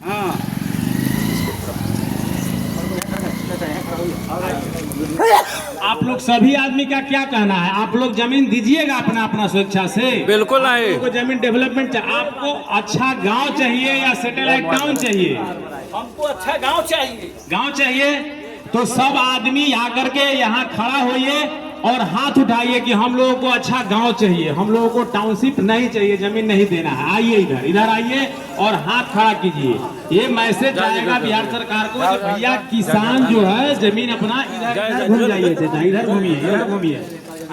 हाँ आप लोग सभी आदमी का क्या कहना है? आप लोग जमीन दीजिएगा अपना अपना स्वेच्छा से? बिल्कुल नहीं। आपको जमीन डेवलपमेंट चाहिए, आपको अच्छा गांव चाहिए या सैटेलाइट टाउन चाहिए? हमको अच्छा गांव चाहिए। गांव चाहिए तो सब आदमी आकर के यहाँ खड़ा होइए और हाथ उठाइए कि हम लोगों को अच्छा गांव चाहिए, हम लोगों को टाउनशिप नहीं चाहिए, जमीन नहीं देना है। आइए इधर इधर आइए और हाथ खड़ा कीजिए। ये मैसेज जाएगा बिहार सरकार को कि भैया किसान जो है जमीन अपना इधर घूम जाइए, इधर घूमिए, इधर घूमिए।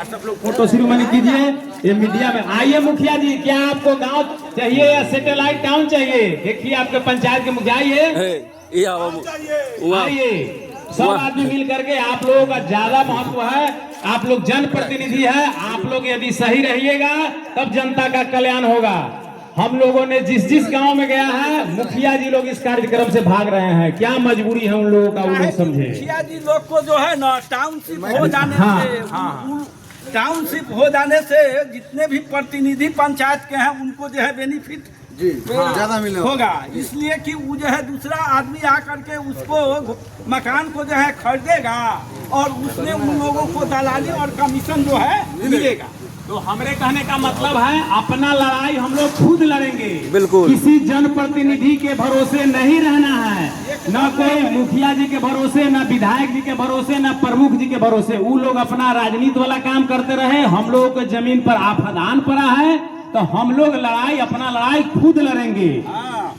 सब लोग फोटो सेरेमनी कीजिए। ये मीडिया में आइए। मुखिया जी, क्या आपको गांव चाहिए या सैटेलाइट टाउन चाहिए? देखिए आपके पंचायत के मुखिया आइए, सब आदमी मिल करके। आप लोगों का ज्यादा महत्व है, आप लोग जनप्रतिनिधि है, आप लोग यदि सही रहिएगा तब जनता का कल्याण होगा। हम लोगों ने जिस गांव में गया है, मुखिया जी लोग इस कार्यक्रम से भाग रहे हैं। क्या मजबूरी है उन लोगों का, वो लोग समझे। मुखिया जी लोग को जो है ना टाउनशिप हो जाने से, टाउनशिप हो जाने से जितने भी प्रतिनिधि पंचायत के हैं उनको जो है बेनिफिट ज्यादा होगा। इसलिए कि वो जो है दूसरा आदमी आकर के उसको मकान को जो है खरीदेगा और उसमें उन लोगों को दलाली और कमीशन जो है मिलेगा। तो हमारे कहने का मतलब है अपना लड़ाई हम लोग खुद लड़ेंगे, बिल्कुल। किसी जनप्रतिनिधि के भरोसे नहीं रहना है, न कोई मुखिया जी के भरोसे, न विधायक जी के भरोसे, न प्रमुख जी के भरोसे। वो लोग अपना राजनीति वाला काम करते रहे, हम लोगों को जमीन पर आफदान पड़ा है तो हम लोग लड़ाई अपना लड़ाई खुद लड़ेंगे।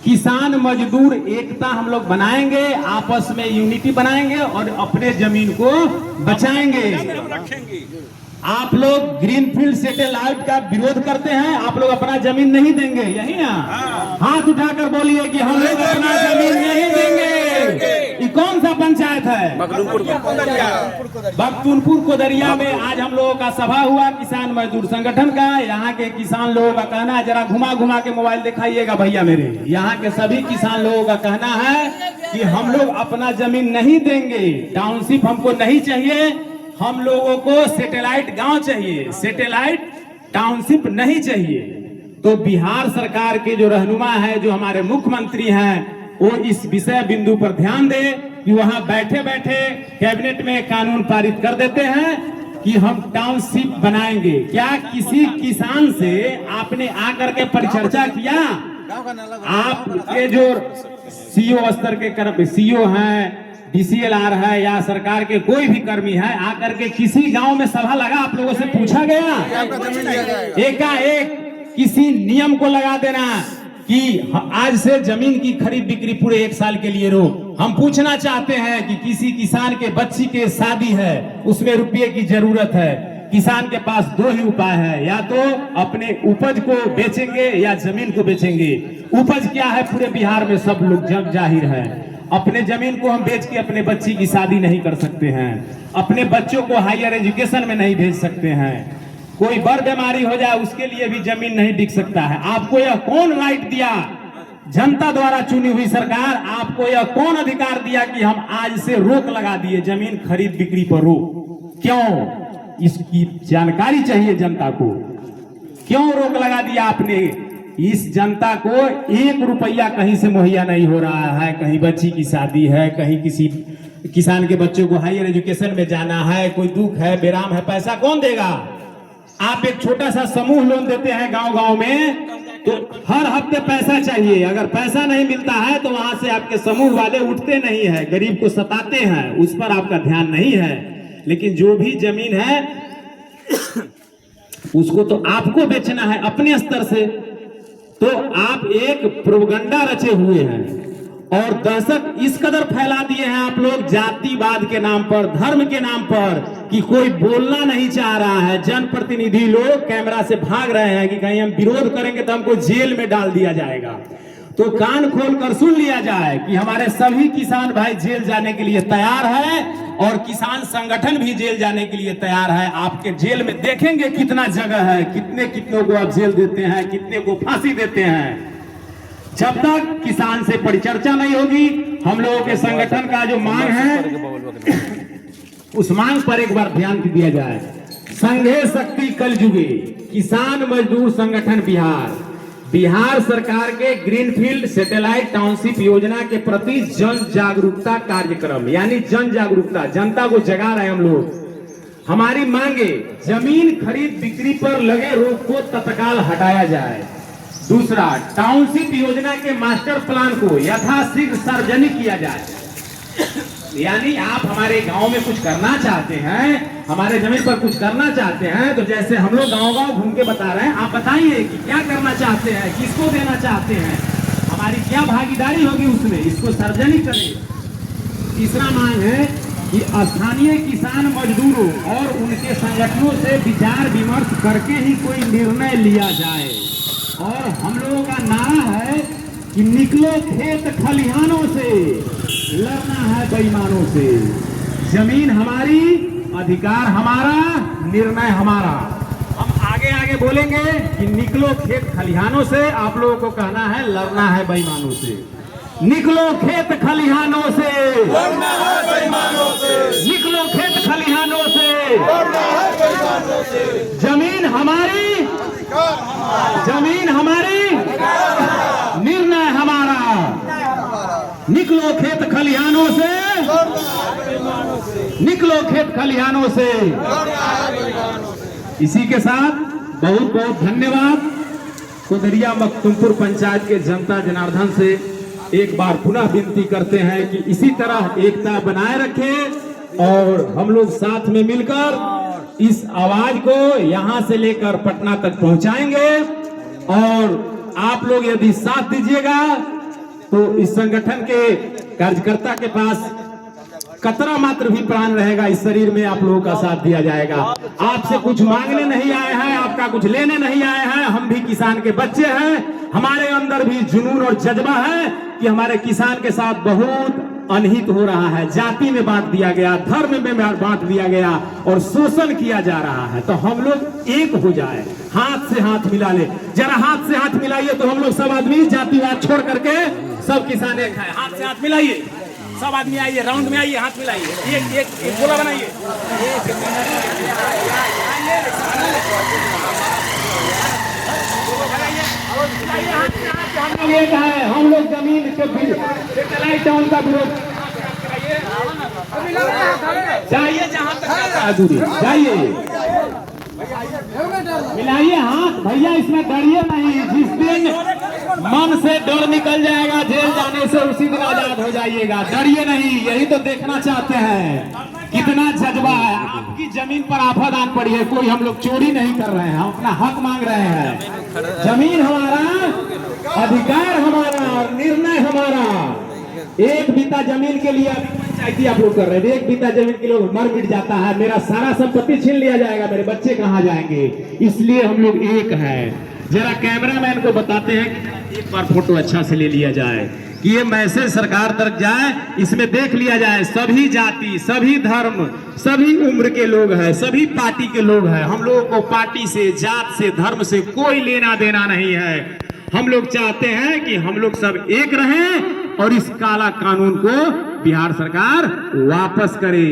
किसान मजदूर एकता हम लोग बनाएंगे, आपस में यूनिटी बनाएंगे और अपने जमीन को बचाएंगे। आप लोग ग्रीनफील्ड सैटेलाइट का विरोध करते हैं, आप लोग अपना जमीन नहीं देंगे, यही ना? हाथ उठाकर बोलिए कि हम लोग अपना जमीन नहीं देंगे। ये कौन सा पंचायत है? बख्तूनपुर कोदरिया में आज हम लोगों का सभा हुआ किसान मजदूर संगठन का। यहाँ के किसान लोगों का कहना है, जरा घुमा घुमा के मोबाइल दिखाइएगा भैया मेरे। यहाँ के सभी किसान लोगों का कहना है कि हम लोग अपना जमीन नहीं देंगे, टाउनशिप हमको नहीं चाहिए, हम लोगों को सैटेलाइट गांव चाहिए, सैटेलाइट टाउनशिप नहीं चाहिए। तो बिहार सरकार के जो रहनुमा है, जो हमारे मुख्यमंत्री हैं, वो इस विषय बिंदु पर ध्यान दे कि वहां बैठे बैठे कैबिनेट में कानून पारित कर देते हैं कि हम टाउनशिप बनाएंगे। क्या किसी किसान से आपने आकर के परिचर्चा किया? आपके जो सीओ स्तर के सीओ हैं, DCLR है या सरकार के कोई भी कर्मी है, आकर के किसी गांव में सभा लगा, आप लोगों से पूछा गया? एकाएक किसी नियम को लगा देना कि आज से जमीन की खरीद बिक्री पूरे 1 साल के लिए रोक। हम पूछना चाहते हैं कि किसी किसान के बच्ची के शादी है, उसमें रुपये की जरूरत है, किसान के पास 2 ही उपाय है, या तो अपने उपज को बेचेंगे या जमीन को बेचेंगे। उपज क्या है पूरे बिहार में सब लोग जग जाहिर है। अपने जमीन को हम बेच के अपने बच्ची की शादी नहीं कर सकते हैं, अपने बच्चों को हायर एजुकेशन में नहीं भेज सकते हैं, कोई बड़ बीमारी हो जाए उसके लिए भी जमीन नहीं बिक सकता है। आपको यह कौन राइट दिया? जनता द्वारा चुनी हुई सरकार, आपको यह कौन अधिकार दिया कि हम आज से रोक लगा दिए जमीन खरीद बिक्री पर रोक? क्यों? इसकी जानकारी चाहिए जनता को। क्यों रोक लगा दिया आपने? इस जनता को 1 रुपया कहीं से मुहैया नहीं हो रहा है। कहीं बच्ची की शादी है, कहीं किसी किसान के बच्चों को हायर एजुकेशन में जाना है, कोई दुख है, बेराम है, पैसा कौन देगा? आप एक छोटा सा समूह लोन देते हैं गांव गांव में, तो हर हफ्ते पैसा चाहिए। अगर पैसा नहीं मिलता है तो वहां से आपके समूह वाले उठते नहीं है, गरीब को सताते हैं, उस पर आपका ध्यान नहीं है। लेकिन जो भी जमीन है उसको तो आपको बेचना है अपने स्तर से। तो आप एक प्रोपगंडा रचे हुए हैं और दहशत इस कदर फैला दिए हैं आप लोग, जातिवाद के नाम पर, धर्म के नाम पर, कि कोई बोलना नहीं चाह रहा है। जनप्रतिनिधि लोग कैमरा से भाग रहे हैं कि कहीं हम विरोध करेंगे तो हमको जेल में डाल दिया जाएगा। तो कान खोल कर सुन लिया जाए कि हमारे सभी किसान भाई जेल जाने के लिए तैयार है और किसान संगठन भी जेल जाने के लिए तैयार है। आपके जेल में देखेंगे कितना जगह है, कितनों को आप जेल देते हैं, कितने को फांसी देते हैं। जब तक किसान से परिचर्चा नहीं होगी, हम लोगों के संगठन का जो मांग है उस मांग पर एक बार ध्यान दिया जाए। संघे शक्ति कल जुगे, किसान मजदूर संगठन बिहार बिहार सरकार के ग्रीनफील्ड सैटेलाइट टाउनशिप योजना के प्रति जन जागरूकता कार्यक्रम, यानी जन जागरूकता, जनता को जगा रहे हैं हम लोग। हमारी मांगे, जमीन खरीद बिक्री पर लगे रोक को तत्काल हटाया जाए। दूसरा, टाउनशिप योजना के मास्टर प्लान को यथाशीघ्र सार्वजनिक किया जाए। यानी आप हमारे गांव में कुछ करना चाहते हैं, हमारे जमीन पर कुछ करना चाहते हैं, तो जैसे हम लोग गांव-गांव घूम के बता रहे हैं, आप बताइए कि क्या करना चाहते हैं, किसको देना चाहते हैं, हमारी क्या भागीदारी होगी उसमें, इसको सार्वजनिक करें। तीसरा मांग है कि स्थानीय किसान मजदूरों और उनके संगठनों से विचार विमर्श करके ही कोई निर्णय लिया जाए। और हम लोगों का नारा है कि निकलो खेत खलिहानों से, लड़ना है बेईमानों से। जमीन हमारी, अधिकार हमारा, निर्णय हमारा। हम आगे आगे बोलेंगे कि निकलो खेत खलिहानों से, आप लोगों को कहना है लड़ना है बेईमानों से। निकलो खेत खलिहानों से, लड़ना है बेईमानों से। निकलो खेत खलिहानों से, लड़ना है बेईमानों से। जमीन हमारी, जमीन हमारी, निर्णय हमारा। निकलो खेत खलिहानों से, निकलो खेत खलिहानों से। इसी के साथ बहुत बहुत धन्यवाद। कोदरिया मखदुमपुर पंचायत के जनता जनार्दन से एक बार पुनः विनती करते हैं कि इसी तरह एकता बनाए रखें और हम लोग साथ में मिलकर इस आवाज को यहां से लेकर पटना तक पहुंचाएंगे। और आप लोग यदि साथ दीजिएगा तो इस संगठन के कार्यकर्ता के पास कतरा मात्र भी प्राण रहेगा, इस शरीर में आप लोगों का साथ दिया जाएगा। आपसे कुछ मांगने नहीं आए हैं, आपका कुछ लेने नहीं आए हैं। हम भी किसान के बच्चे हैं, हमारे अंदर भी जुनून और जज्बा है कि हमारे किसान के साथ बहुत अनहित हो रहा है। जाति में बांट दिया गया, धर्म में बांट दिया गया और शोषण किया जा रहा है। तो हम लोग एक हो जाए, हाथ से हाथ मिला ले। जरा हाथ से हाथ मिलाइए तो हम लोग सब आदमी जातिवाद छोड़ करके सब किसान एक है। हाथ से हाथ मिलाइए, सब आदमी आइए, राउंड में आइए, हाथ मिलाइए, एक गोला बनाइए। हम लोग एक है, हम लोग जमीन के सैटेलाइट टाउन का विरोध। जाइए जहां तक दूरी, जाइए, मिलाइए हाथ भैया, इसमें डरिए नहीं। जिस दिन मन से डर निकल जाएगा जेल जाने से, उसी दिन आजाद हो जाइएगा। डरिए नहीं, यही तो देखना चाहते हैं कितना जज्बा है। आपकी जमीन पर आफादान पड़ी है, कोई हम लोग चोरी नहीं कर रहे हैं, हम अपना हक मांग रहे हैं। जमीन हमारा, अधिकार हमारा और निर्णय हमारा। एक बीता जमीन के लिए पंचायती आप लोग कर रहे हैं, एक बीता जमीन के लिए मर मिट जाता है, मेरा सारा संपत्ति छीन लिया जाएगा, मेरे बच्चे कहाँ जाएंगे। इसलिए हम लोग एक हैं। जरा कैमरामैन को बताते हैं कि एक बार फोटो अच्छा से ले लिया जाए कि ये मैसेज सरकार तक जाए, इसमें देख लिया जाए सभी जाति, सभी धर्म, सभी उम्र के लोग हैं, सभी पार्टी के लोग हैं। हम लोगों को पार्टी से, जात से, धर्म से कोई लेना देना नहीं है। हम लोग चाहते हैं कि हम लोग सब एक रहें और इस काला कानून को बिहार सरकार वापस करे।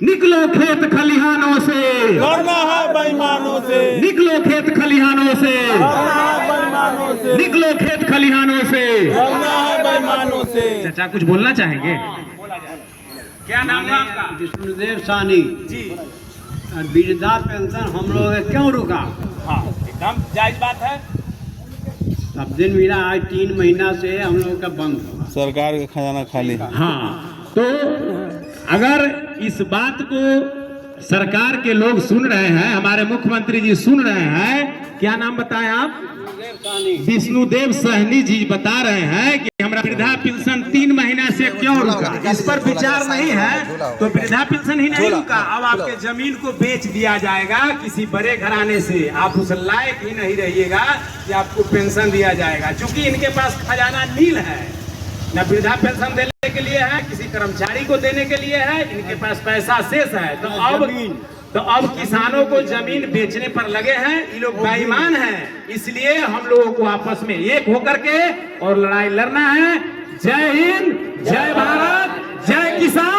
निकलो खेत खलिहानों से, लड़ना है बेईमानों से। निकलो खेत खलिहानों से, लड़ना है बेईमानों से। निकलो खेत खलिहानों से, लड़ना है बेईमानों से। चाचा कुछ बोलना चाहेंगे? क्या नाम है आपका? विष्णुदेव सानी जी। वृद्धा पेंशन हम लोग क्यों रुका? हाँ, एकदम जायज बात है। सब दिन मिला, आज 3 महीना से हम लोग का बंद हुआ। सरकार का खजाना खाली। हाँ, तो अगर इस बात को सरकार के लोग सुन रहे हैं, हमारे मुख्यमंत्री जी सुन रहे हैं, क्या नाम बताएं आप? विष्णुदेव सहनी जी बता रहे हैं कि हमारा वृद्धा पेंशन 3 महीना से क्यों रुका। इस पर विचार नहीं है तो वृद्धा पेंशन ही नहीं रुका। अब आपके जमीन को बेच दिया जाएगा किसी बड़े घराने से, आप उस लायक ही नहीं रहिएगा कि आपको पेंशन दिया जाएगा। क्योंकि इनके पास खजाना नील है, न वृद्धा पेंशन देने के लिए है, किसी कर्मचारी को देने के लिए है, इनके पास पैसा शेष है। तो अब किसानों को जमीन बेचने पर लगे हैं, ये लोग बेईमान हैं। इसलिए हम लोगों को आपस में एक होकर के और लड़ाई लड़ना है। जय हिंद, जय भारत, जय किसान।